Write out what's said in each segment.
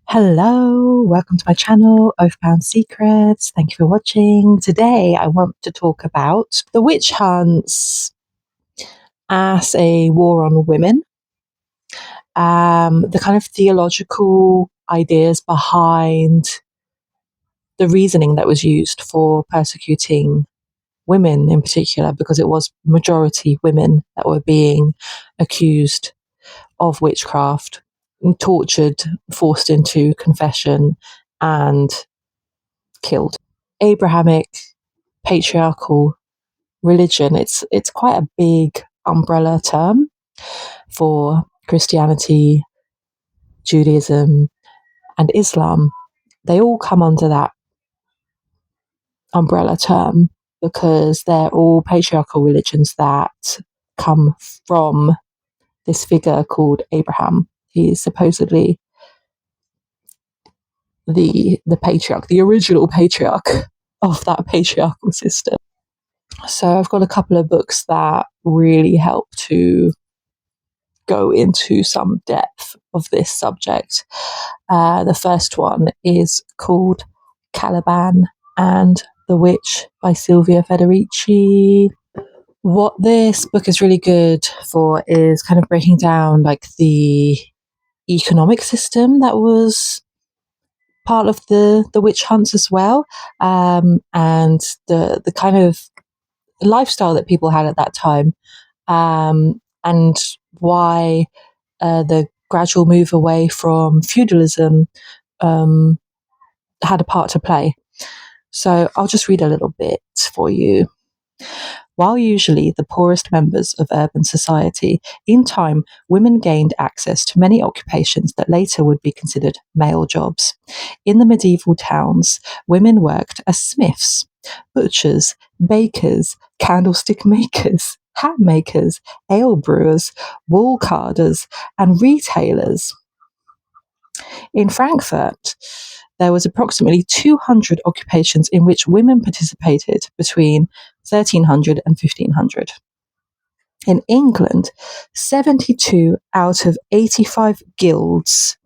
Hello, welcome to my channel, Oathbound Secrets. Thank you for watching. Today I want to talk about the witch hunts as a war on women, the kind of theological ideas behind the reasoning that was used for persecuting women in particular, because it was majority women that were being accused of witchcraft, tortured, forced into confession, and killed. Abrahamic patriarchal religion, it's quite a big umbrella term for Christianity, Judaism, and Islam. They all come under that umbrella term because they're all patriarchal religions that come from this figure called Abraham. He is supposedly the patriarch, the original patriarch of that patriarchal system. So I've got a couple of books that really help to go into some depth of this subject. The first one is called Caliban and the Witch by Silvia Federici. What this book is really good for is kind of breaking down like the economic system that was part of the witch hunts as well, and the kind of lifestyle that people had at that time, and why the gradual move away from feudalism had a part to play. So I'll just read a little bit for you. While usually the poorest members of urban society, in time women gained access to many occupations that later would be considered male jobs. In the medieval towns, women worked as smiths, butchers, bakers, candlestick makers, hat makers, ale brewers, wool carders, and retailers. In Frankfurt, there was approximately 200 occupations in which women participated between 1300 and 1500. In England, 72 out of 85 guilds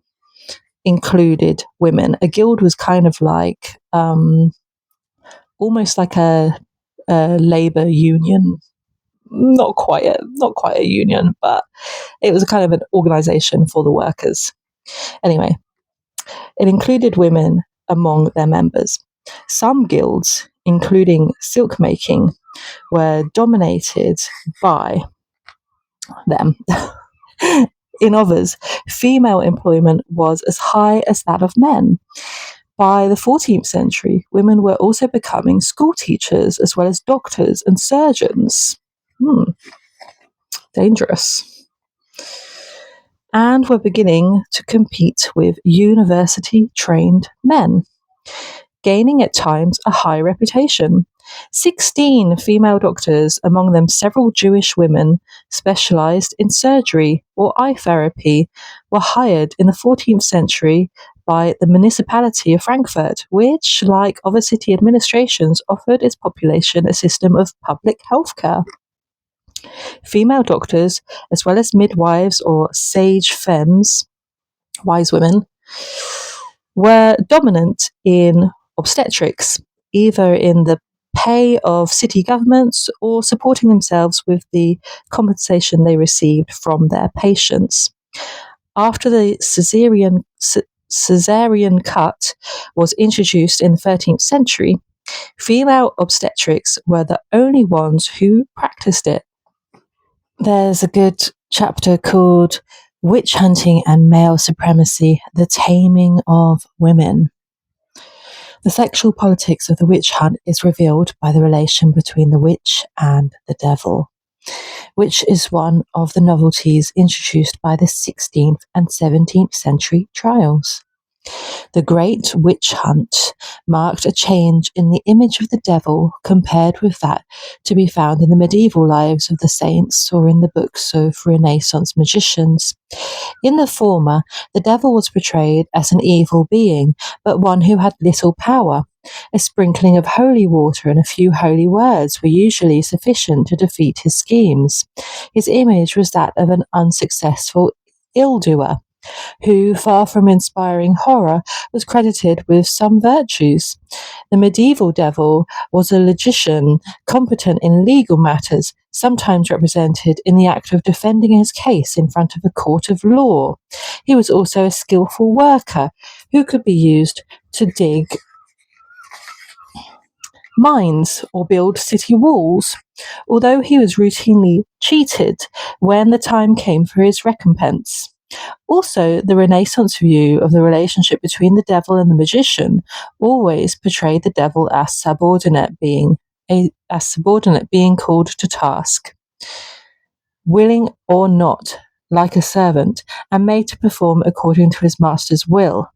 included women. A guild was kind of like almost like a labor union. Not quite a union, but it was a kind of an organization for the workers. Anyway, it included women among their members. Some guilds, including silk making, were dominated by them. In others, female employment was as high as that of men. By the 14th century, women were also becoming school teachers as well as doctors and surgeons. Dangerous. And were beginning to compete with university-trained men, gaining at times a high reputation. 16 female doctors, among them several Jewish women, specialized in surgery or eye therapy, were hired in the 14th century by the municipality of Frankfurt, which, like other city administrations, offered its population a system of public healthcare. Female doctors, as well as midwives or sage femmes, wise women, were dominant in obstetrics, either in the pay of city governments or supporting themselves with the compensation they received from their patients. After the caesarean cut was introduced in the 13th century, female obstetrics were the only ones who practiced it. There's a good chapter called Witch Hunting and Male Supremacy, The Taming of Women. The sexual politics of the witch hunt is revealed by the relation between the witch and the devil, which is one of the novelties introduced by the 16th and 17th century trials. The Great Witch Hunt marked a change in the image of the devil compared with that to be found in the medieval lives of the saints or in the books of Renaissance magicians. In the former, the devil was portrayed as an evil being, but one who had little power. A sprinkling of holy water and a few holy words were usually sufficient to defeat his schemes. His image was that of an unsuccessful ill-doer, who, far from inspiring horror, was credited with some virtues. The medieval devil was a logician, competent in legal matters, sometimes represented in the act of defending his case in front of a court of law. He was also a skillful worker who could be used to dig mines or build city walls, although he was routinely cheated when the time came for his recompense. Also, the Renaissance view of the relationship between the devil and the magician always portrayed the devil as subordinate being called to task, willing or not, like a servant, and made to perform according to his master's will.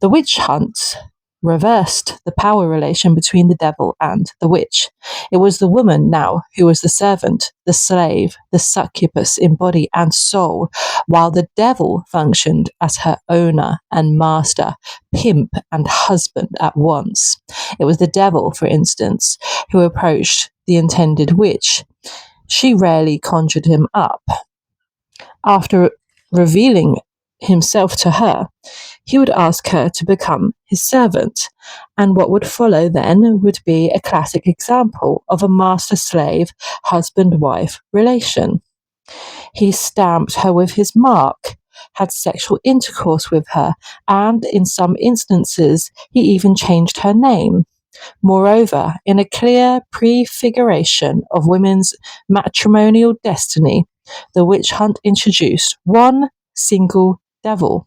The witch hunt reversed the power relation between the devil and the witch. It was the woman now who was the servant, the slave, the succubus in body and soul, while the devil functioned as her owner and master, pimp and husband at once. It was the devil, for instance, who approached the intended witch. She rarely conjured him up. After revealing himself to her, he would ask her to become his servant, and what would follow then would be a classic example of a master-slave, husband-wife relation. He stamped her with his mark, had sexual intercourse with her, and in some instances he even changed her name. Moreover, in a clear prefiguration of women's matrimonial destiny, the witch hunt introduced one single devil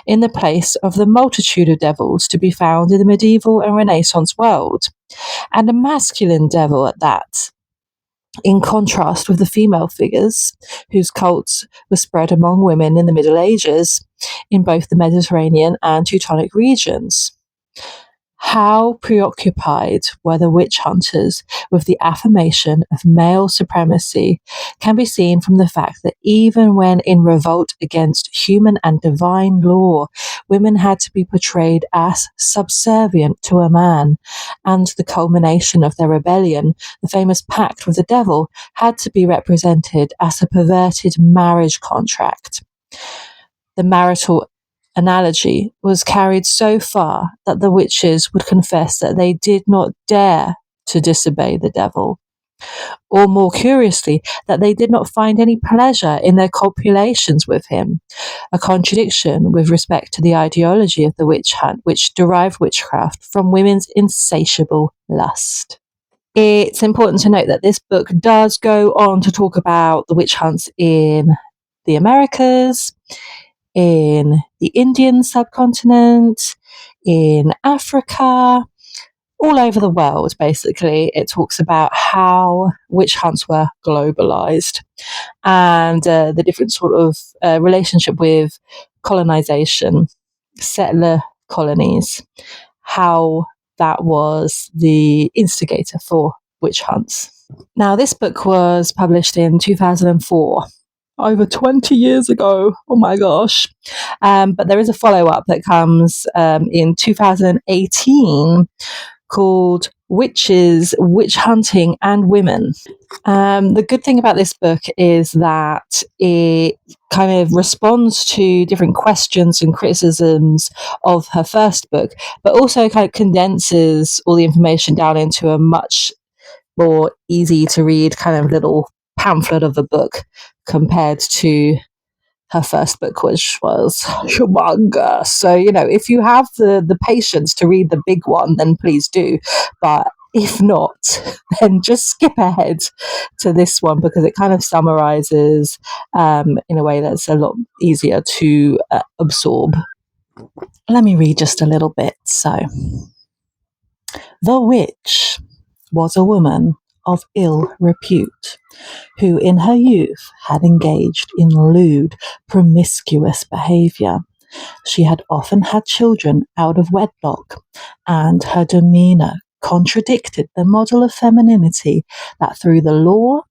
in the place of the multitude of devils to be found in the medieval and Renaissance world, and a masculine devil at that, in contrast with the female figures whose cults were spread among women in the Middle Ages in both the Mediterranean and Teutonic regions. How preoccupied were the witch hunters with the affirmation of male supremacy can be seen from the fact that even when in revolt against human and divine law, women had to be portrayed as subservient to a man, and the culmination of their rebellion, the famous pact with the devil, had to be represented as a perverted marriage contract. The marital analogy was carried so far that the witches would confess that they did not dare to disobey the devil, or more curiously, that they did not find any pleasure in their copulations with him, a contradiction with respect to the ideology of the witch hunt, which derived witchcraft from women's insatiable lust. It's important to note that this book does go on to talk about the witch hunts in the Americas, in the Indian subcontinent, in Africa, all over the world, basically. It talks about how witch hunts were globalized and the different sort of relationship with colonization, settler colonies, how that was the instigator for witch hunts. Now, this book was published in 2004. Over 20 years ago. Oh my gosh. But there is a follow-up that comes in 2018 called Witches, Witch Hunting and Women. The good thing about this book is that it kind of responds to different questions and criticisms of her first book, but also kind of condenses all the information down into a much more easy to read kind of little pamphlet of a book compared to her first book, which was humongous. So, if you have the patience to read the big one, then please do. But if not, then just skip ahead to this one because it kind of summarizes in a way that's a lot easier to absorb. Let me read just a little bit. So, the witch was a woman of ill repute, who in her youth had engaged in lewd, promiscuous behaviour. She had often had children out of wedlock, and her demeanour contradicted the model of femininity that through the law,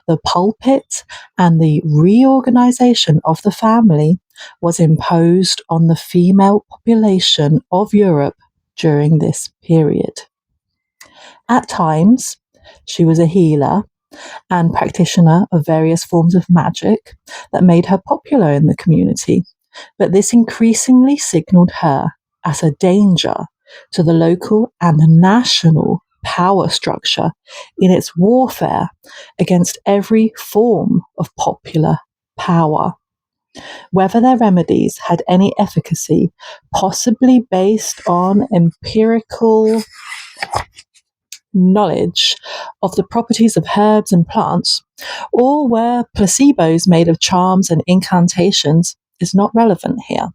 the pulpit, and the reorganisation of the family was imposed on the female population of Europe during this period. At times, she was a healer, and practitioner of various forms of magic that made her popular in the community. But this increasingly signaled her as a danger to the local and national power structure in its warfare against every form of popular power. Whether their remedies had any efficacy, possibly based on empirical knowledge of the properties of herbs and plants, or were placebos made of charms and incantations, is not relevant here.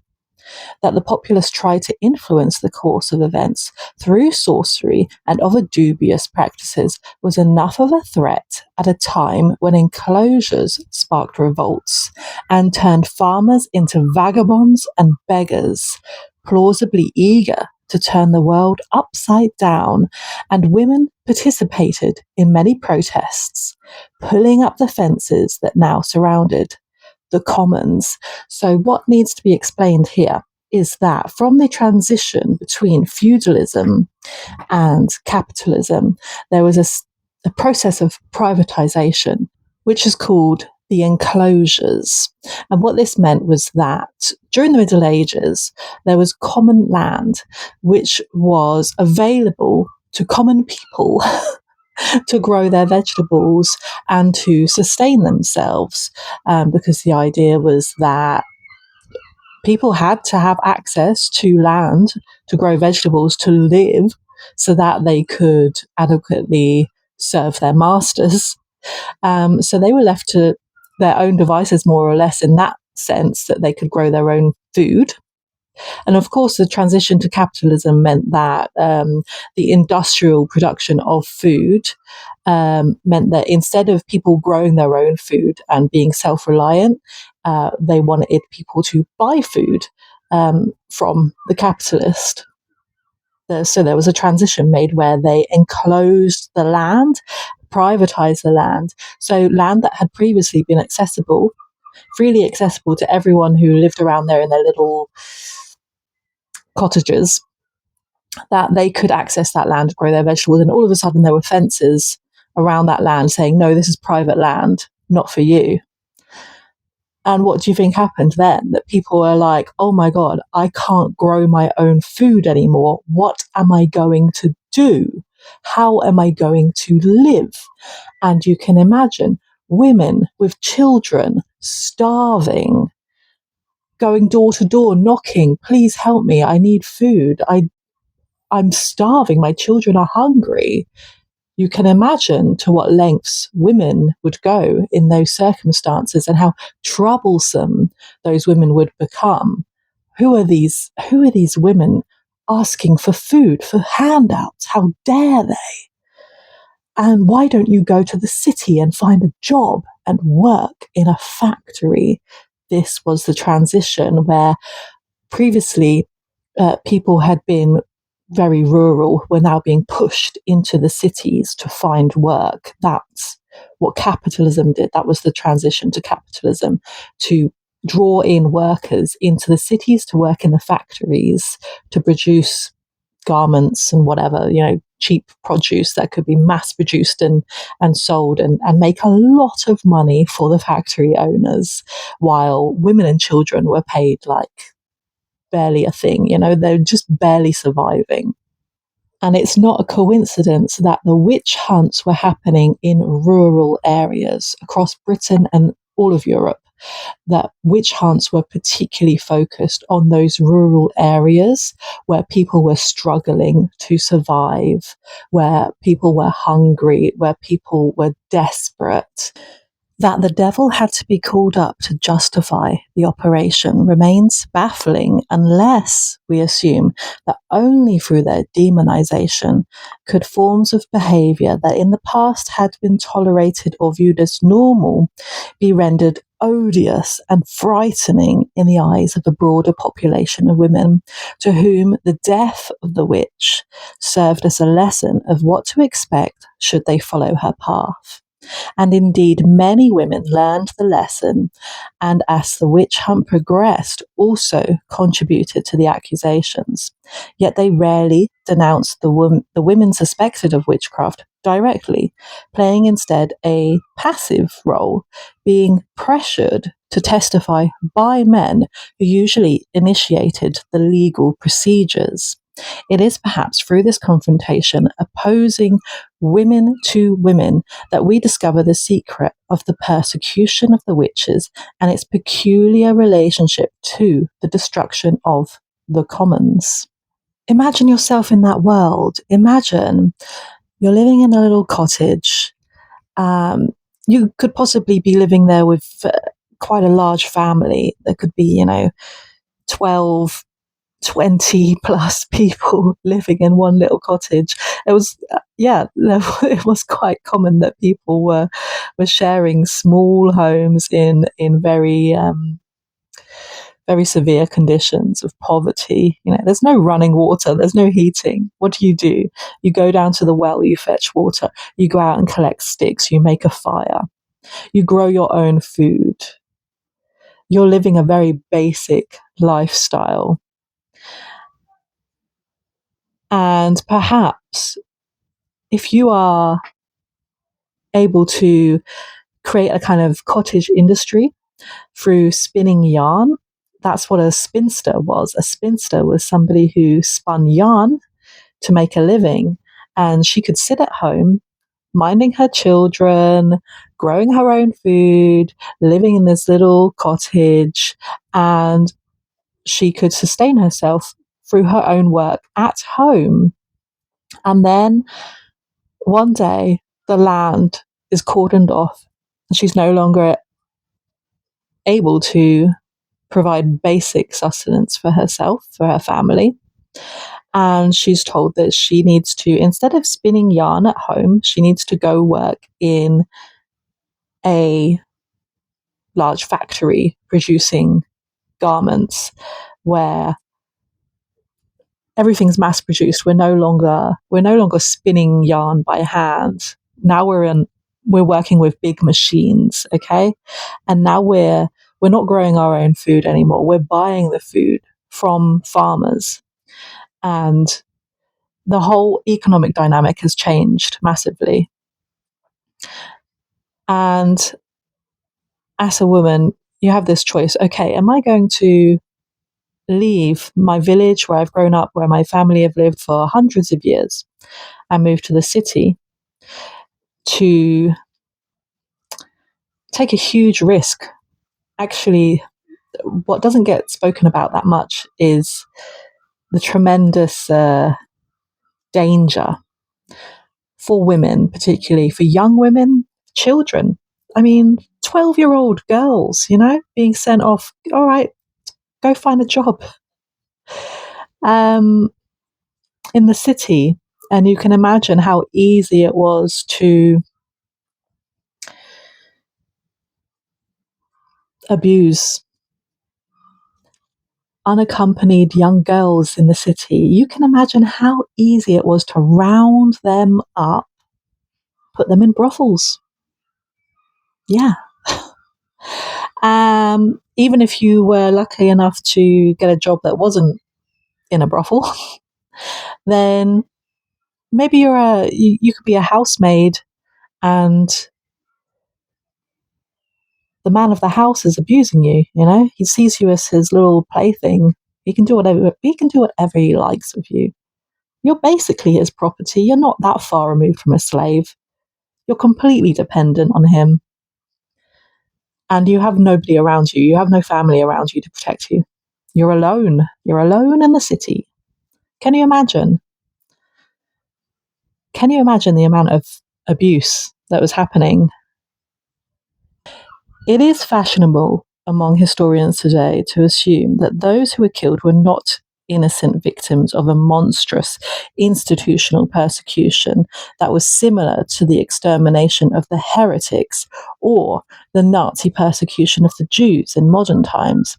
That the populace tried to influence the course of events through sorcery and other dubious practices was enough of a threat at a time when enclosures sparked revolts and turned farmers into vagabonds and beggars, plausibly eager to turn the world upside down, and women participated in many protests, pulling up the fences that now surrounded the commons. So what needs to be explained here is that from the transition between feudalism and capitalism, there was a process of privatization, which is called the enclosures. And what this meant was that during the Middle Ages, there was common land which was available to common people to grow their vegetables and to sustain themselves, because the idea was that people had to have access to land to grow vegetables to live so that they could adequately serve their masters. So they were left to their own devices, more or less, in that sense, that they could grow their own food. And of course, the transition to capitalism meant that the industrial production of food meant that instead of people growing their own food and being self-reliant, they wanted people to buy food from the capitalist. So there was a transition made where they enclosed the land, privatized the land. So land that had previously been accessible, freely accessible to everyone who lived around there in their little cottages, that they could access that land, grow their vegetables, and all of a sudden there were fences around that land saying, no, this is private land, not for you. And what do you think happened then? That people were like, oh my God, I can't grow my own food anymore. What am I going to do? How am I going to live? And you can imagine women with children starving, going door to door, knocking, please help me, I need food. I'm starving, my children are hungry. You can imagine to what lengths women would go in those circumstances and how troublesome those women would become. Who are these women asking for food, for handouts? How dare they? And why don't you go to the city and find a job and work in a factory? This was the transition where previously people had been very rural, were now being pushed into the cities to find work. That's what capitalism did. That was the transition to capitalism, to draw in workers into the cities to work in the factories to produce garments and whatever, cheap produce that could be mass produced and sold and make a lot of money for the factory owners, while women and children were paid like barely a thing, they're just barely surviving. And it's not a coincidence that the witch hunts were happening in rural areas across Britain and all of Europe, that witch hunts were particularly focused on those rural areas where people were struggling to survive, where people were hungry, where people were desperate. That the devil had to be called up to justify the operation remains baffling unless we assume that only through their demonization could forms of behavior that in the past had been tolerated or viewed as normal be rendered odious and frightening in the eyes of a broader population of women, to whom the death of the witch served as a lesson of what to expect should they follow her path. And indeed, many women learned the lesson, and as the witch hunt progressed, also contributed to the accusations. Yet they rarely denounced the women suspected of witchcraft directly, playing instead a passive role, being pressured to testify by men who usually initiated the legal procedures. It is perhaps through this confrontation, opposing women to women, that we discover the secret of the persecution of the witches and its peculiar relationship to the destruction of the commons. Imagine yourself in that world. Imagine you're living in a little cottage. You could possibly be living there with quite a large family. There could be, 12, 20 plus people living in one little cottage. It was, it was quite common that people were sharing small homes in very severe conditions of poverty. There's no running water, there's no heating. What do? You go down to the well, you fetch water, you go out and collect sticks, you make a fire, you grow your own food. You're living a very basic lifestyle. And perhaps if you are able to create a kind of cottage industry through spinning yarn, that's what a spinster was. A spinster was somebody who spun yarn to make a living, and she could sit at home minding her children, growing her own food, living in this little cottage, and she could sustain herself through her own work at home. And then one day the land is cordoned off and she's no longer able to provide basic sustenance for herself, for her family. And she's told that she needs to, instead of spinning yarn at home, she needs to go work in a large factory producing garments where everything's mass produced. We're no longer spinning yarn by hand. Now we're working with big machines, okay? And now we're not growing our own food anymore. We're buying the food from farmers. And the whole economic dynamic has changed massively. And as a woman, you have this choice. Okay, am I going to leave my village where I've grown up, where my family have lived for hundreds of years, and move to the city to take a huge risk? Actually, what doesn't get spoken about that much is the tremendous danger for women, particularly for young women, children. I mean, 12-year-old girls, being sent off. All right, go find a job in the city. And you can imagine how easy it was to abuse unaccompanied young girls in the city. You can imagine how easy it was to round them up, put them in brothels. Yeah. Even if you were lucky enough to get a job that wasn't in a brothel, then maybe you could be a housemaid, and the man of the house is abusing you. He sees you as his little plaything. He can do whatever he likes with you. You're basically his property. You're not that far removed from a slave. You're completely dependent on him. And you have nobody around you. You have no family around you to protect you. You're alone. You're alone in the city. Can you imagine? Can you imagine the amount of abuse that was happening? It is fashionable among historians today to assume that those who were killed were not innocent victims of a monstrous institutional persecution that was similar to the extermination of the heretics or the Nazi persecution of the Jews in modern times.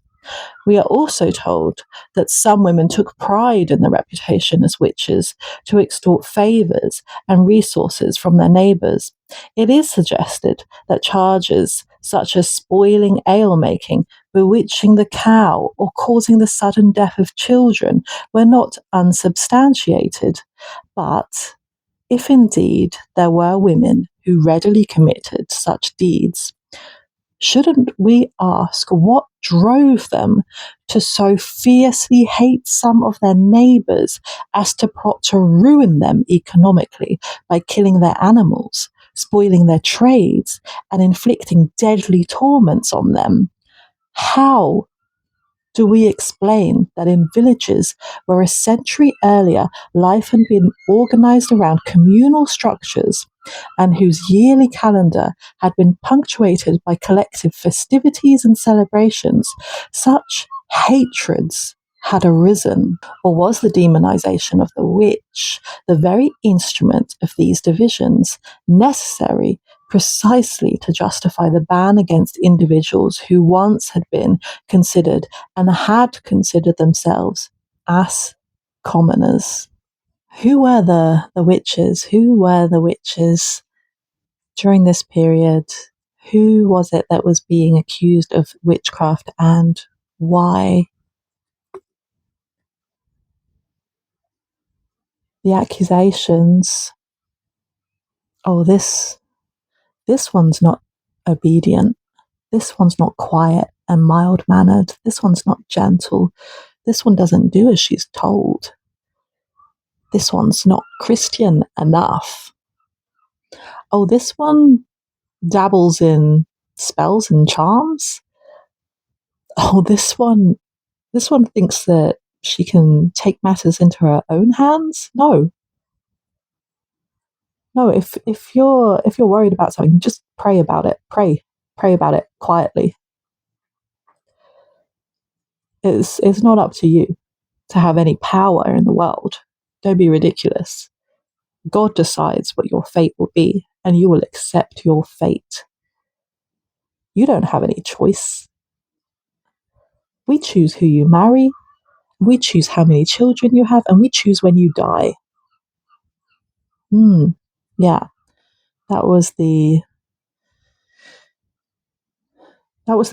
We are also told that some women took pride in their reputation as witches to extort favours and resources from their neighbours. It is suggested that charges such as spoiling ale making, bewitching the cow, or causing the sudden death of children were not unsubstantiated. But if indeed there were women who readily committed such deeds, shouldn't we ask what drove them to so fiercely hate some of their neighbours as to plot to ruin them economically by killing their animals, spoiling their trades, and inflicting deadly torments on them? How do we explain that in villages where a century earlier life had been organized around communal structures and whose yearly calendar had been punctuated by collective festivities and celebrations, such hatreds had arisen? Or was the demonization of the witch the very instrument of these divisions, necessary precisely to justify the ban against individuals who once had been considered and had considered themselves as commoners? Who were the witches? Who were the witches during this period? Who was it that was being accused of witchcraft, and why? The accusations. Oh, this one's not obedient. This one's not quiet and mild mannered. This one's not gentle. This one doesn't do as she's told. This one's not Christian enough. Oh, this one dabbles in spells and charms. Oh, this one thinks that she can take matters into her own hands. No, no. If you're worried about something, just pray about it. Pray about it quietly. It's not up to you to have any power in the world. Don't be ridiculous. God decides what your fate will be, and you will accept your fate. You don't have any choice. We choose who you marry, we choose how many children you have, and we choose when you die. Yeah, that was the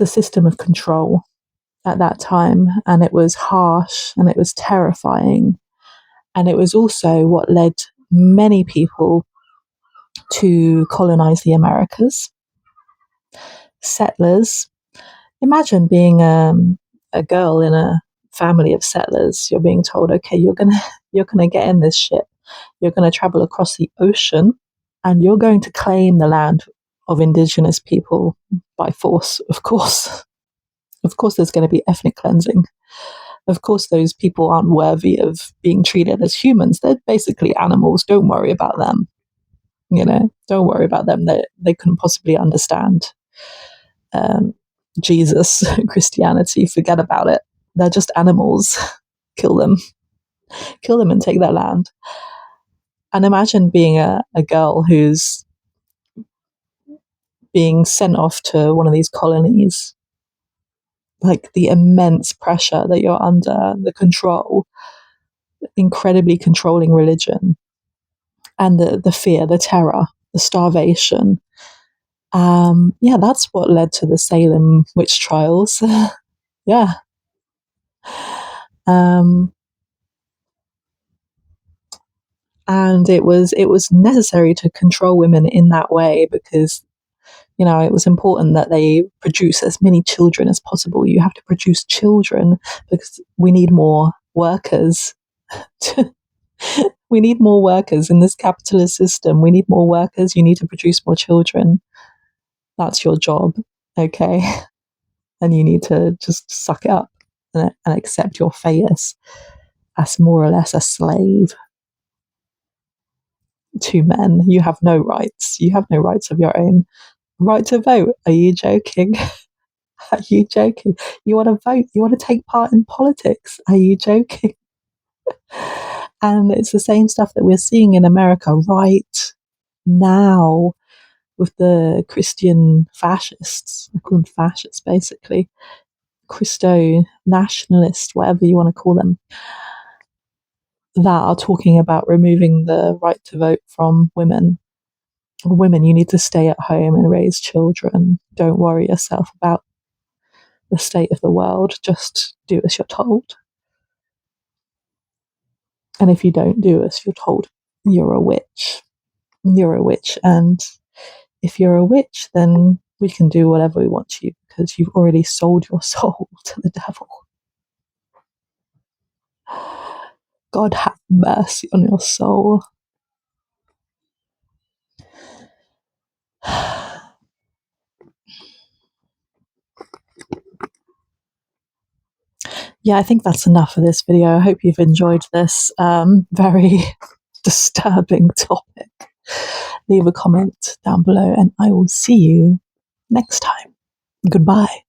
system of control at that time, and it was harsh and it was terrifying, and it was also what led many people to colonize the Americas. Settlers. Imagine being a girl in a family of settlers. You're being told, okay, you're gonna get in this ship. You're gonna travel across the ocean, and you're going to claim the land of indigenous people by force. Of course, there's going to be ethnic cleansing. Of course, those people aren't worthy of being treated as humans. They're basically animals. Don't worry about them. Don't worry about them. They couldn't possibly understand Jesus, Christianity. Forget about it. They're just animals. Kill them and take their land. And imagine being a girl who's being sent off to one of these colonies, like the immense pressure that you're under, the control, incredibly controlling religion, and the fear, the terror, the starvation. Yeah, that's what led to the Salem witch trials. Yeah. And it was necessary to control women in that way because it was important that they produce as many children as possible. You have to produce children because we need more workers. We need more workers in this capitalist system. We need more workers. You need to produce more children. That's your job, okay? And you need to just suck it up and accept your fate as more or less a slave to men. You have no rights. You have no rights of your own. Right to vote? Are you joking? Are you joking? You want to vote? You want to take part in politics? Are you joking? And it's the same stuff that we're seeing in America right now with the Christian fascists. I call them fascists, basically. Christo nationalists, whatever you want to call them, that are talking about removing the right to vote from women. Women, you need to stay at home and raise children. Don't worry yourself about the state of the world. Just do as you're told. And if you don't do as you're told, you're a witch. You're a witch. And if you're a witch, then we can do whatever we want to you because you've already sold your soul to the devil. God have mercy on your soul. Yeah, I think that's enough for this video. I hope you've enjoyed this very disturbing topic. Leave a comment down below and I will see you next time. Goodbye.